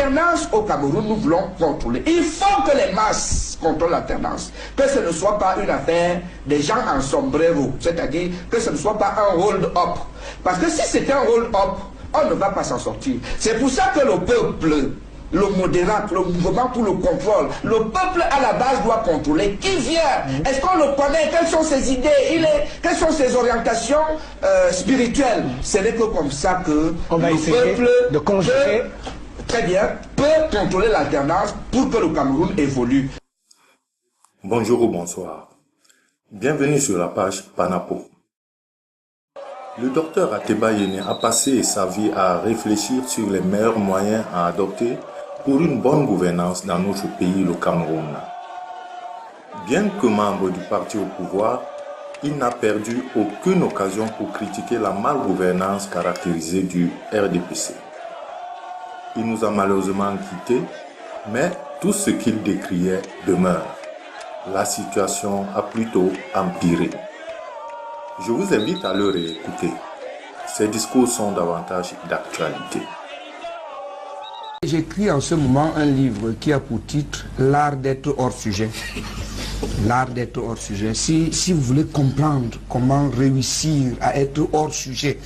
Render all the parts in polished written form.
L'alternance au Cameroun, nous voulons contrôler. Il faut que les masses contrôlent l'alternance. Que ce ne soit pas une affaire des gens en sombrero. C'est-à-dire que ce ne soit pas un hold-up. Parce que si c'était un hold-up, on ne va pas s'en sortir. C'est pour ça que le peuple, le modérat, le mouvement pour le contrôle, le peuple à la base doit contrôler. Qui vient? Est-ce qu'on le connaît? Quelles sont ses idées? Quelles sont ses orientations spirituelles? Ce n'est que comme ça que le peuple de conjurer. Très bien, peut contrôler l'alternance pour que le Cameroun évolue. Bonjour ou bonsoir. Bienvenue sur la page Panapo. Le docteur Ateba Yene a passé sa vie à réfléchir sur les meilleurs moyens à adopter pour une bonne gouvernance dans notre pays, le Cameroun. Bien que membre du parti au pouvoir, il n'a perdu aucune occasion pour critiquer la malgouvernance caractérisée du RDPC. Il nous a malheureusement quittés, mais tout ce qu'il décriait demeure. La situation a plutôt empiré. Je vous invite à le réécouter. Ces discours sont davantage d'actualité. J'écris en ce moment un livre qui a pour titre « L'art d'être hors sujet ». L'art d'être hors sujet. Si vous voulez comprendre comment réussir à être hors sujet,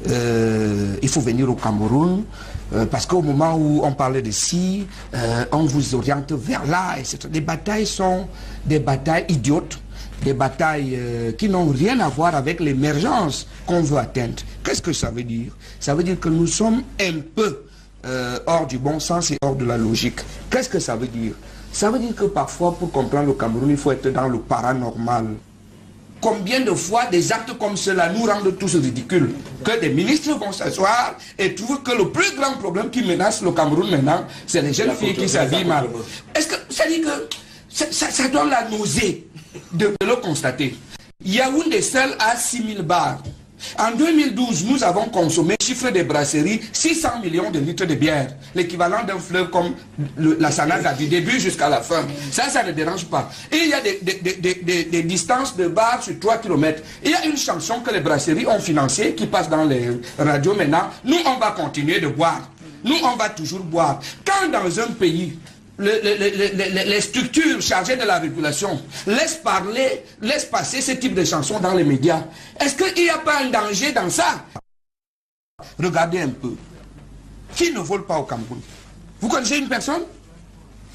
il faut venir au Cameroun, parce qu'au moment où on parlait de ci, on vous oriente vers là, etc. Les batailles sont des batailles idiotes, des batailles qui n'ont rien à voir avec l'émergence qu'on veut atteindre. Qu'est-ce que ça veut dire? Ça veut dire que nous sommes un peu hors du bon sens et hors de la logique. Qu'est-ce que ça veut dire? Ça veut dire que parfois, pour comprendre le Cameroun, il faut être dans le paranormal. Combien de fois des actes comme cela nous rendent tous ridicules? Que des ministres vont s'asseoir et trouvent que le plus grand problème qui menace le Cameroun maintenant, c'est les jeunes filles qui s'habillent mal. Est-ce que ça dit que ça donne la nausée de le constater? Yaoundé seul a 6000 bars. En 2012, nous avons consommé, chiffre des brasseries, 600 millions de litres de bière. L'équivalent d'un fleuve comme la Sanaga, du début jusqu'à la fin. Ça ne dérange pas. Et il y a des distances de bars sur 3 km. Il y a une chanson que les brasseries ont financée, qui passe dans les radios maintenant. Nous, on va continuer de boire. Nous, on va toujours boire. Quand dans un pays, les structures chargées de la régulation laissent passer ce type de chansons dans les médias, est-ce qu'il n'y a pas un danger dans ça? Regardez un peu. Qui ne vole pas au Cameroun? Vous connaissez une personne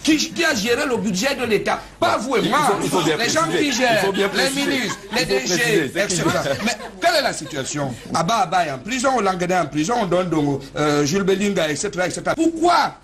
qui a géré le budget de l'État? Pas vous et moi. Les gens qui gèrent, les ministres, les DG, etc. Mais quelle est la situation? Abba est en prison, Languedet en prison, on donne Jules Bellinga, etc., etc. Pourquoi